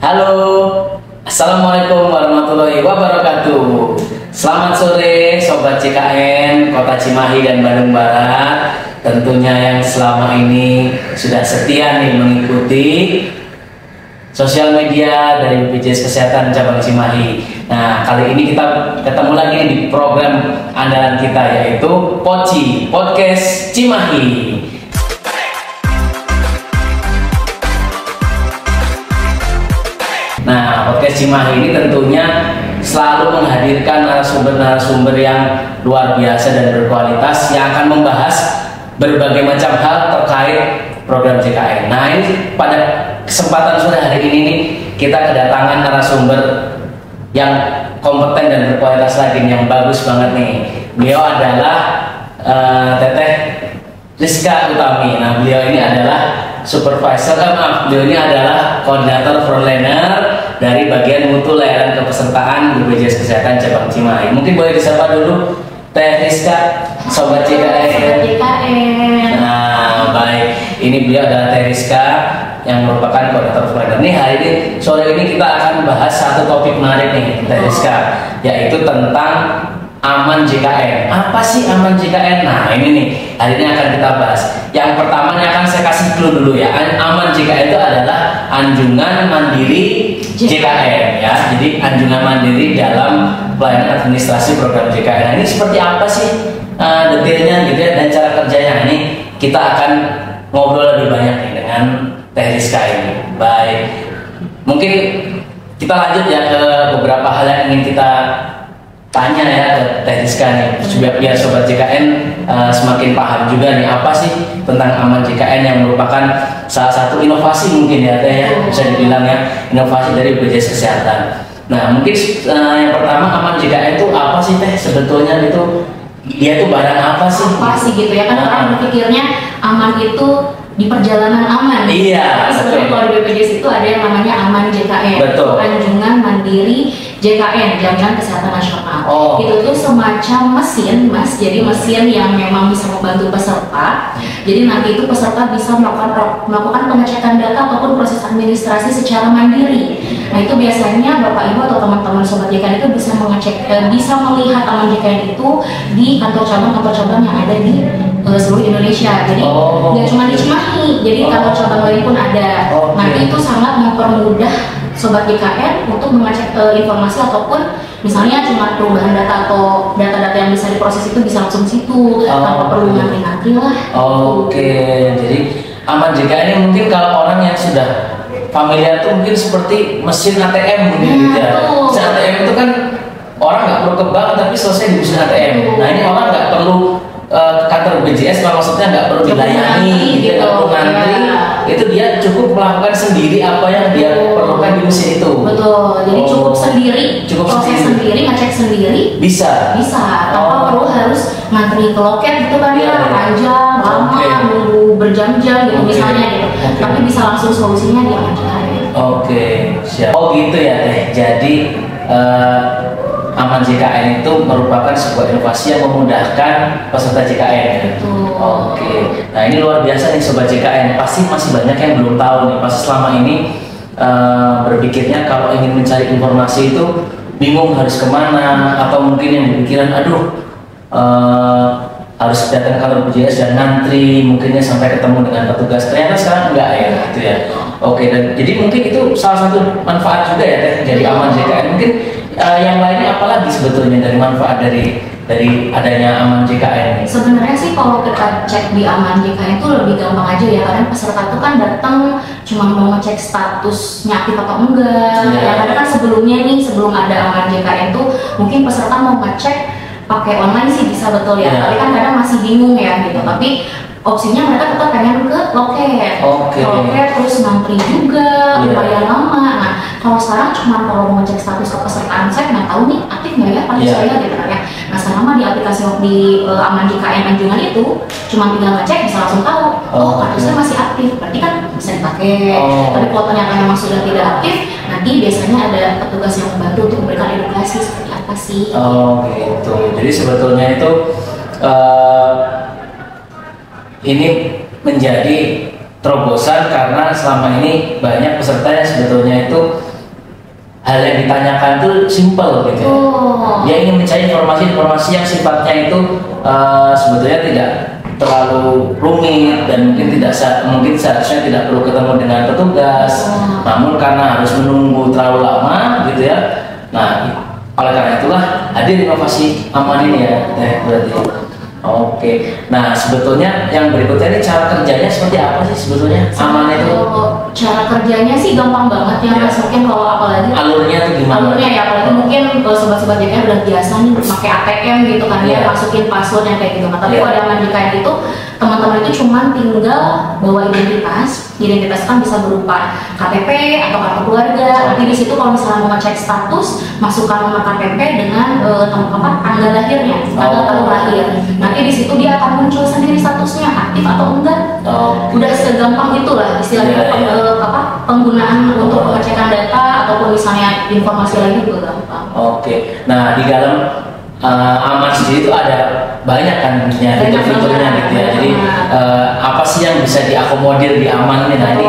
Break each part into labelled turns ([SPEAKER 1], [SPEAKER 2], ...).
[SPEAKER 1] Halo, Assalamualaikum warahmatullahi wabarakatuh. Selamat sore Sobat CKN Kota Cimahi dan Bandung Barat. Tentunya yang selama ini sudah setia nih mengikuti sosial media dari BPJS Kesehatan Cabang Cimahi. Nah, kali ini kita ketemu lagi di program andalan kita, yaitu Poci, Podcast Cimahi. Nah, Podcast Cimahi ini tentunya selalu menghadirkan narasumber-narasumber yang luar biasa dan berkualitas yang akan membahas berbagai macam hal terkait program JKN. Nah, ini pada kesempatan sore hari ini nih, kita kedatangan narasumber yang kompeten dan berkualitas lagi, yang bagus banget nih. Beliau adalah Teteh Rizka Utami. Nah, beliau ini adalah beliau ini adalah koordinator frontliner dari bagian mutu layanan kepesertaan BPJS Kesehatan Cabang Cimahi. Mungkin boleh disapa dulu Teh Rizka, Sobat CKN. Nah, baik. Ini beliau adalah Teh Rizka yang merupakan koordinator frontliner. Nih, hari ini sore ini kita akan membahas satu topik menarik nih, Teh Rizka, yaitu tentang Aman JKN. Apa sih Aman JKN? Nah, ini nih hari ini akan kita bahas. Yang pertama akan saya kasih clue dulu ya. Aman JKN itu adalah Anjungan Mandiri JKN ya. Jadi Anjungan Mandiri dalam pelayanan administrasi program JKN. Nah, ini seperti apa sih detailnya gitu ya, dan cara kerjanya? Ini kita akan ngobrol lebih banyak nih dengan Teh Rizka ini. Baik. Mungkin kita lanjut ya ke beberapa hal yang ingin kita tanya ya ke Teh Rizka nih, biar Sobat JKN semakin paham juga nih apa sih tentang Aman JKN yang merupakan salah satu inovasi mungkin ya Teh ya, bisa dibilang ya, inovasi dari BPJS Kesehatan. Nah, mungkin yang pertama, Aman JKN itu apa sih Teh sebetulnya? Itu dia tuh barang apa sih?
[SPEAKER 2] Apa sih gitu ya, kan orang berpikirnya aman itu di perjalanan aman.
[SPEAKER 1] Iya.
[SPEAKER 2] Tapi sebetulnya kalau di BPJS itu ada yang namanya Aman JKN.
[SPEAKER 1] Betul.
[SPEAKER 2] Anjungan Mandiri JKN, Jaminan Kesehatan Nasional.
[SPEAKER 1] Oh.
[SPEAKER 2] Itu tuh semacam mesin, Mas. Jadi mesin yang memang bisa membantu peserta. Jadi nanti itu peserta bisa melakukan pengecekan data ataupun proses administrasi secara mandiri. Nah, itu biasanya Bapak Ibu atau teman-teman Sobat JKN itu bisa mengecek, bisa melihat Aman JKN itu di kantor cabang yang ada di seluruh Indonesia. Jadi nggak cuma di Cimahi, jadi kantor cabang lain pun ada. Nanti itu sangat mempermudah Sobat JKN untuk mengecek informasi ataupun misalnya cuma perubahan data atau data-data yang bisa diproses itu bisa langsung situ tanpa perlu ngantri lah.
[SPEAKER 1] Oke, jadi Aman JKN ini mungkin kalau orang yang sudah familiar tuh mungkin seperti mesin ATM mungkin gitu ya. Mesin ATM itu kan orang nggak perlu ke bank tapi selesai di mesin ATM. Nah, ini orang nggak perlu ke kantor BPJS, kalau maksudnya nggak perlu dilayani, gitu, nggak perlu ngantri, itu dia cukup melakukan sendiri apa yang dia perlukan di mesin itu.
[SPEAKER 2] Betul, jadi cukup proses sendiri, ngecek sendiri, bisa tanpa perlu harus ngantri ke loket gitu kan ya, panjang, lama, nunggu berjam-jam gitu misalnya gitu. Tapi bisa langsung solusinya di Aman JKN.
[SPEAKER 1] Oke, siap. Oh gitu ya Teh. Jadi Aman JKN itu merupakan sebuah inovasi yang memudahkan peserta JKN. Oke. Nah, ini luar biasa nih Sobat JKN. Pasti masih banyak yang belum tahu nih. Pasti selama ini berpikirnya kalau ingin mencari informasi itu bingung harus kemana, atau mungkin yang berpikiran harus datang ke kantor BPJS dan ngantri, mungkinnya sampai ketemu dengan petugas. Ternyata sekarang enggak ya, gitu ya. Oke, dan jadi mungkin itu salah satu manfaat juga ya Teh, dari Aman JKN. Mungkin yang lainnya apalagi sebetulnya dari manfaat dari adanya Aman JKN ini?
[SPEAKER 2] Sebenarnya sih kalau kita cek di Aman JKN itu lebih gampang aja ya, karena peserta itu kan datang cuma mau ngecek statusnya aktif atau enggak. Ya, karena kan sebelumnya nih, sebelum ada Aman JKN tuh mungkin peserta mau ngecek pakai online sih bisa, betul ya. Tapi kan kadang masih bingung ya gitu. Tapi opsinya mereka tetap pengen ke loket. Loket terus ngantri juga, lumayan lama. Nah, kalau sekarang cuma kalau mau ngecek status kepesertaan, saya nggak tahu nih aktif nggak ya pada saya gitu kan ya. Nah, selama di aplikasi di Aman JKN Anjungan itu cuma tinggal ngecek bisa langsung tahu, kartu saya masih aktif, berarti kan bisa dipakai. Tapi kalau ternyata memang sudah tidak aktif, nanti biasanya ada petugas yang membantu untuk memberikan edukasi seperti apa sih.
[SPEAKER 1] Oh gitu. Jadi sebetulnya itu ini menjadi terobosan karena selama ini banyak peserta yang sebetulnya itu hal yang ditanyakan tuh simple gitu. Dia ingin mencari informasi-informasi yang sifatnya itu sebetulnya tidak terlalu rumit dan mungkin seharusnya tidak perlu ketemu dengan petugas, namun karena harus menunggu terlalu lama gitu ya. Nah, oleh karena itulah hadir inovasi aman ini ya, berarti. Oke, nah sebetulnya yang berikutnya ini cara kerjanya seperti apa sih sebetulnya aman itu?
[SPEAKER 2] Cara kerjanya sih gampang banget ya, Mas. Mungkin kalau apalagi
[SPEAKER 1] alurnya tuh gimana?
[SPEAKER 2] Alurnya ya, apalagi mungkin sobat-sobat JKN udah biasa nih pakai ATM gitu kan ya, masukin password yang kayak gitu. Nah, tapi kalau aman JKN itu teman-teman itu cuma tinggal bawa identitas kan bisa berupa KTP atau kartu keluarga. Nanti di situ kalau misalnya mau ngecek status, masukkan nomor KTP dengan tanggal lahirnya, tanggal tahun lahir. Nanti di situ dia akan muncul sendiri statusnya aktif atau enggak. Udah segampang itulah istilahnya penggunaan untuk pengecekan data ataupun misalnya informasi lainnya juga gampang.
[SPEAKER 1] Oke. Nah, di dalam aman sendiri itu ada banyak kan fitur-fiturnya gitu ya. Jadi apa sih yang bisa diakomodir di aman nih? Nah, ini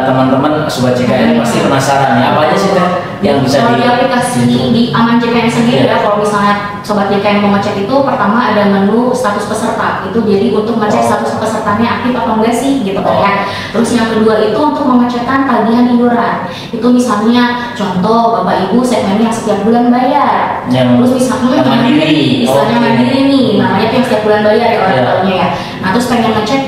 [SPEAKER 1] teman-teman sobat JKN pasti penasaran ya, apa aja sih Teh yang bisa
[SPEAKER 2] di aplikasi di aman JKN sendiri ya. Kalau misalnya sobat JKN mau ngecek itu, pertama ada menu status peserta. Itu jadi untuk ngecek status pesertanya aktif atau enggak sih gitu kan ya. Terus yang kedua itu untuk mengecekkan tagihan iuran. Itu misalnya contoh Bapak Ibu segmennya setiap bulan bayar. Terus misalnya mandiri, istilahnya mandiri nih, namanya tuh yang setiap bulan bayar ya orang-orangnya ya. Nah, terus pengen ngecek,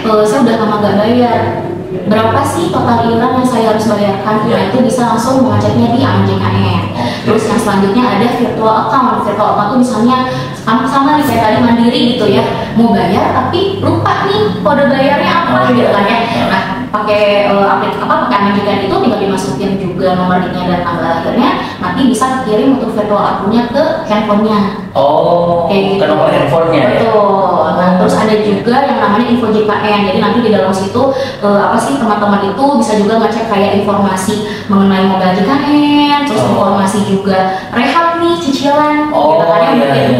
[SPEAKER 2] saya udah lama gak bayar, berapa sih total iuran yang saya harus bayarkan? Nah, itu bisa langsung mengeceknya di aman JKN. Terus yang selanjutnya ada virtual account. Virtual account itu misalnya sama nih kayak tadi mandiri gitu ya, mau bayar tapi lupa nih kode bayarnya apa gitu kan ya. Nah, pakai pakai aman JKN itu tinggal dimasukin juga nomor NIK dan tanggal lahirnya, nanti bisa kirim untuk virtual akunnya ke handphonenya.
[SPEAKER 1] Kayak gitu. Ke nomor handphonenya.
[SPEAKER 2] Betul. Nah, terus ada juga yang namanya info JKN. Jadi nanti di dalam situ teman-teman itu bisa juga ngecek kayak informasi mengenai mobil JKN, terus informasi juga rehab nih, cicilan, gitu kan ya mungkin.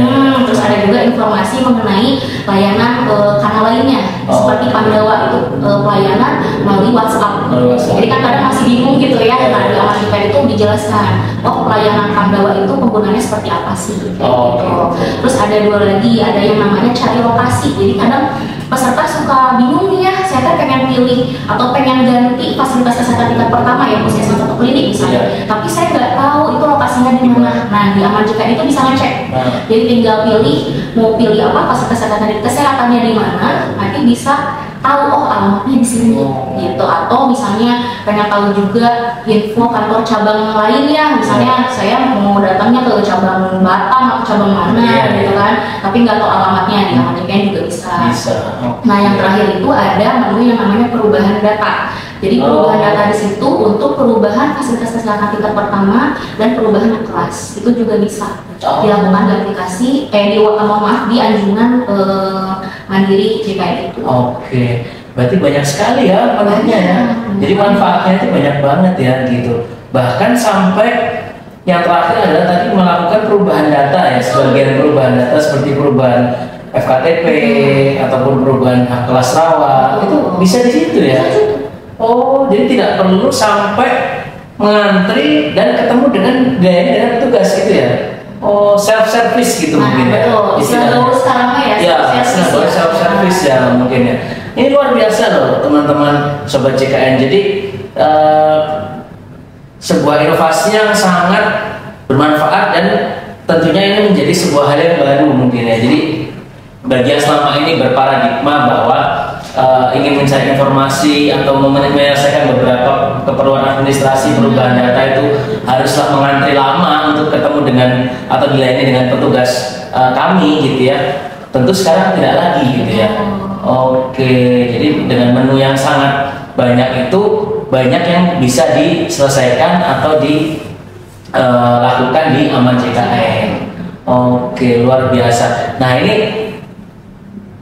[SPEAKER 2] Terus ada juga informasi mengenai layanan kanal lainnya, seperti Pandawa itu pelayanan melalui WhatsApp. Jadi kan kadang masih bingung gitu ya. Nah, di aman JKN itu dijelaskan, pelayanan Pandawa itu penggunaannya seperti apa sih? Gitu. Terus ada dua lagi, ada yang namanya cari lokasi. Jadi kadang peserta suka bingung nih ya, saya pengen pilih atau pengen ganti fasilitas kesehatan tingkat pertama ya, puskesmas atau klinik misalnya, tapi saya nggak tahu itu lokasinya di mana. Nah, di aman JKN itu bisa ngecek. Jadi tinggal pilih mau pilih apa, fasilitas kesehatannya di mana, nanti bisa tahu alamatnya di sini gitu. Atau misalnya pengen tahu juga info kantor cabang lainnya, misalnya saya mau datangnya ke cabang Batam atau cabang mana gitu kan, tapi nggak tahu alamatnya, di aman JKN juga bisa. Nah, yang terakhir itu ada menu yang namanya perubahan data. Jadi perubahan data di situ untuk perubahan fasilitas kesehatan tingkat pertama dan perubahan kelas itu juga bisa dilakukan di aplikasi di anjungan mandiri JKN itu.
[SPEAKER 1] Oke, berarti banyak sekali ya manfaatnya ya. Jadi manfaatnya itu banyak banget ya gitu. Bahkan sampai yang terakhir adalah tadi melakukan perubahan data ya, sebagian perubahan data seperti perubahan FKTP ataupun perubahan hak kelas rawat itu bisa di situ ya. Jadi tidak perlu sampai mengantri dan ketemu dengan petugas gitu ya. Self service gitu mungkin ya.
[SPEAKER 2] Betul. Sekarang ya.
[SPEAKER 1] Self service ya mungkin ya. Ini luar biasa loh teman-teman sobat JKN. Jadi sebuah inovasi yang sangat bermanfaat dan tentunya ini menjadi sebuah hal yang baru mungkin ya. Jadi bagi yang selama ini berparadigma bahwa ingin mencari informasi atau menyelesaikan beberapa keperluan administrasi perubahan data itu haruslah mengantri lama untuk ketemu dengan atau dilayani dengan petugas kami gitu ya. Tentu sekarang tidak lagi gitu ya. Jadi dengan menu yang sangat banyak itu banyak yang bisa diselesaikan atau dilakukan di aman JKN. Luar biasa. Nah, ini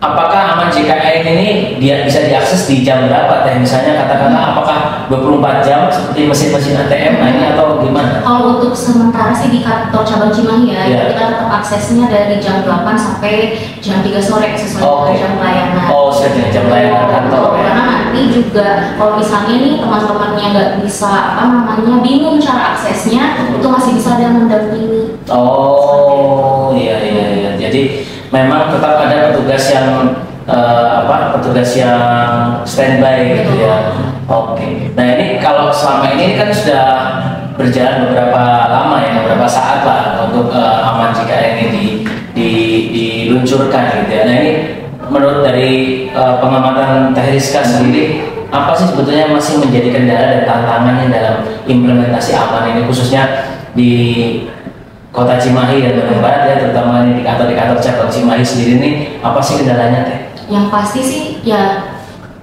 [SPEAKER 1] apakah aman JKN ini dia bisa diakses di jam berapa teh? Misalnya katakanlah apakah 24 jam seperti mesin-mesin ATM ini atau gimana?
[SPEAKER 2] Kalau untuk sementara sih di kantor cabang Cimahi ya, kita tetap aksesnya dari jam 8 sampai jam 3 sore sesuai dengan jam pelayanan.
[SPEAKER 1] Oh, sesuai jam pelayanan kantor.
[SPEAKER 2] Karena nanti juga kalau misalnya nih teman-temannya nggak bisa bingung cara aksesnya, itu masih bisa ada yang mendampingi.
[SPEAKER 1] Oh, iya. Jadi memang tetap ada petugas yang petugas yang standby gitu ya. Oke. Nah ini kalau selama ini kan sudah berjalan beberapa lama ya, beberapa saat lah untuk aman JKN ini diluncurkan gitu ya. Nah ini menurut dari pengamatan Teh Rizka sendiri, apa sih sebetulnya masih menjadi kendala dan tantangannya dalam implementasi aman ini khususnya di Kota Cimahi dan Bandung Barat ya, terutama di kantor cabang Cimahi sendiri nih, apa sih kendalanya Teh?
[SPEAKER 2] Yang pasti sih ya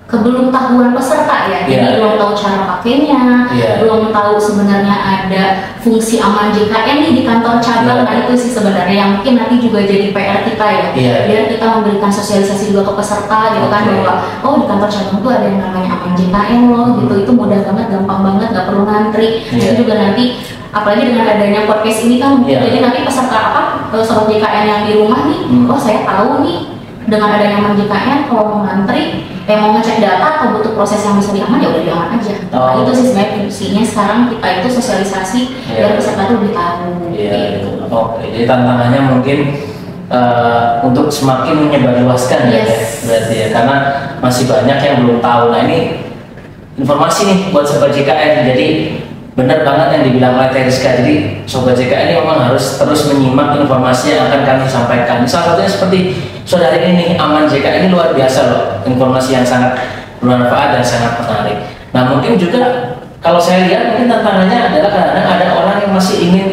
[SPEAKER 2] kebelum tahuan peserta ya, jadi belum tahu cara pakainya, belum tahu sebenarnya ada fungsi aman JKN nih di kantor cabang. Nah itu sih sebenarnya yang mungkin nanti juga jadi PR kita ya, biar kita memberikan sosialisasi juga ke peserta gitu kan, bahwa oh di kantor cabang tuh ada yang namanya aman JKN loh gitu, itu mudah banget, gampang banget, nggak perlu ngantri. Jadi juga nanti apalagi dengan adanya podcast ini kan, jadi nanti peserta sobat JKN yang di rumah nih, oh saya tahu nih dengan adanya aman JKN kalau mau ngantri, mau ngecek data atau butuh proses yang bisa diaman ya udah diaman aja. Nah, itu sih sebenarnya fungsinya sekarang kita itu sosialisasi biar peserta tuh lebih tahu.
[SPEAKER 1] Oke, jadi tantangannya mungkin untuk semakin menyebarluaskan ya berarti ya, karena masih banyak yang belum tahu. Nah ini informasi nih buat sobat JKN, jadi benar banget yang dibilang oleh Teh Rizka. Jadi sobat JKN ini memang harus terus menyimak informasi yang akan kami sampaikan. Salah satunya seperti saudari ini, aman JKN ini luar biasa loh, informasi yang sangat bermanfaat dan sangat menarik. Nah mungkin juga kalau saya lihat mungkin tantangannya adalah kadang-kadang ada orang yang masih ingin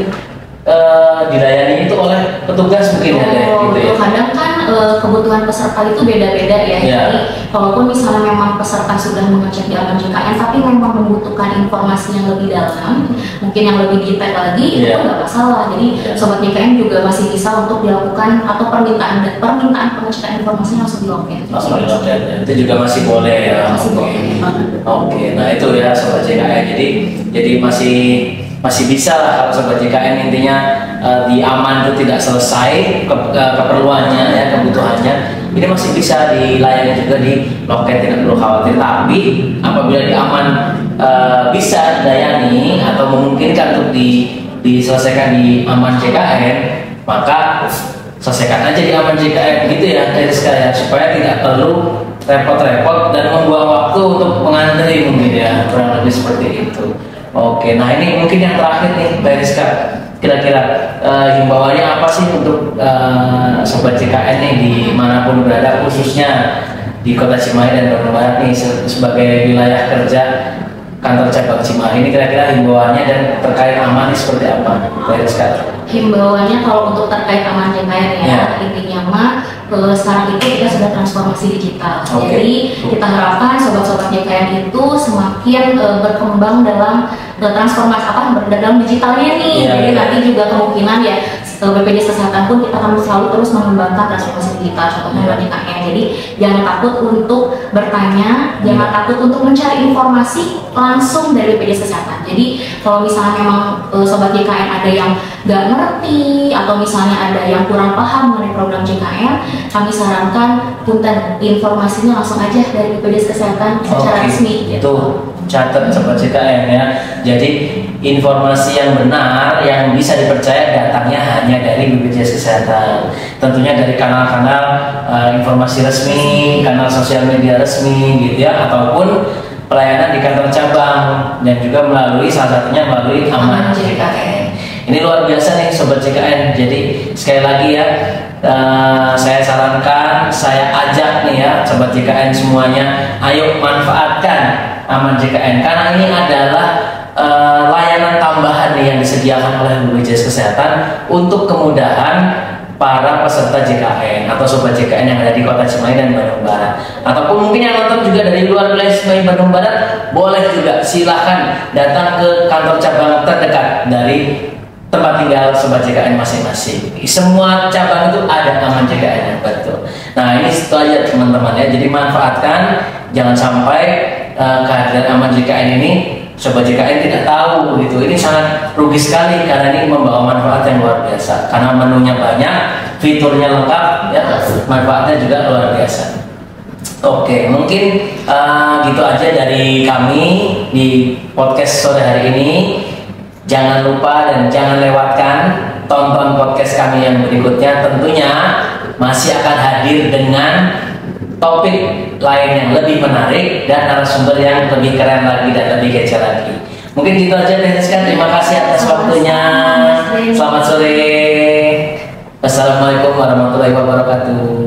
[SPEAKER 1] dilayani itu oleh petugas mungkin gitu ya.
[SPEAKER 2] Kadang kan kebutuhan peserta itu beda-beda ya. Jadi walaupun misalnya memang peserta sudah mengecek di aman JKN tapi memang membutuhkan informasi yang lebih dalam, mungkin yang lebih detail lagi, itu nggak masalah. Jadi sobat JKN juga masih bisa untuk dilakukan atau permintaan pengecekan informasi langsung di loket.
[SPEAKER 1] Itu juga masih boleh ya. Oke. Nah itu ya sobat JKN. Jadi masih bisa lah kalau sobat JKN, intinya di aman itu tidak selesai keperluannya ya, kebutuhannya ini masih bisa dilayani juga di loket, tidak perlu khawatir. Tapi apabila di aman bisa dilayani atau memungkinkan untuk diselesaikan di aman JKN, maka selesaikan aja di aman JKN gitu ya dari sekarang, supaya tidak perlu repot-repot dan membuang waktu untuk mengantri mungkin ya, kurang lebih seperti itu. Oke, nah ini mungkin yang terakhir nih Mbak Rizka, kira-kira himbauannya apa sih untuk sobat JKN nih dimanapun berada, khususnya di Kota Cimahi dan Bandung Barat nih sebagai wilayah kerja kantor cabang Cimahi ini, kira-kira himbauannya dan terkait aman ini seperti apa Mbak Rizka?
[SPEAKER 2] Himbauannya kalau untuk terkait aman JKN ya, intinya mah sekarang itu kita sudah transformasi digital. Jadi kita harapkan sobat-sobat JKN itu semakin berkembang dalam transformasi dalam digitalnya nih. Jadi nanti juga kemungkinan ya BPJS Kesehatan pun kita akan selalu terus mengembangkan transformasi digital, contohnya JKN. Jadi jangan takut untuk bertanya, jangan takut untuk mencari informasi langsung dari BPJS Kesehatan. Jadi kalau misalnya memang sobat JKN ada yang nggak ngerti atau misalnya ada yang kurang paham mengenai program JKN, kami sarankan punten informasinya langsung aja dari BPJS Kesehatan secara resmi.
[SPEAKER 1] Itu catat sobat JKN ya. Jadi informasi yang benar yang bisa dipercaya datangnya hanya dari BPJS Kesehatan. Tentunya dari kanal-kanal informasi resmi, kanal sosial media resmi gitu ya, ataupun pelayanan di kantor cabang, dan juga melalui salah satunya melalui aman JKN. Ini luar biasa nih sobat JKN. Jadi sekali lagi ya, saya sarankan, saya ajak nih ya sobat JKN semuanya, ayo manfaatkan aman JKN, karena ini adalah layanan tambahan nih yang disediakan oleh BPJS Kesehatan untuk kemudahan para peserta JKN atau sobat JKN yang ada di Kota Cimahi dan Bandung Barat, ataupun mungkin yang nonton juga dari luar wilayah Cimahi Bandung Barat, boleh juga silahkan datang ke kantor cabang terdekat dari tempat tinggal sobat JKN masing-masing. Semua cabang itu ada aman JKN, betul. Nah ini itu aja teman-teman ya. Jadi manfaatkan, jangan sampai kehadiran Aman JKN ini Sobat JKN tidak tahu gitu. Ini sangat rugi sekali karena ini membawa manfaat yang luar biasa. Karena menunya banyak, fiturnya lengkap, ya, manfaatnya juga luar biasa. Oke, mungkin gitu aja dari kami di podcast sore hari ini. Jangan lupa dan jangan lewatkan tonton podcast kami yang berikutnya. Tentunya masih akan hadir dengan topik lain yang lebih menarik dan narasumber yang lebih keren lagi dan lebih kece lagi. Mungkin gitu aja deh Rizka. Terima kasih atas waktunya. Selamat sore. Assalamualaikum warahmatullahi wabarakatuh.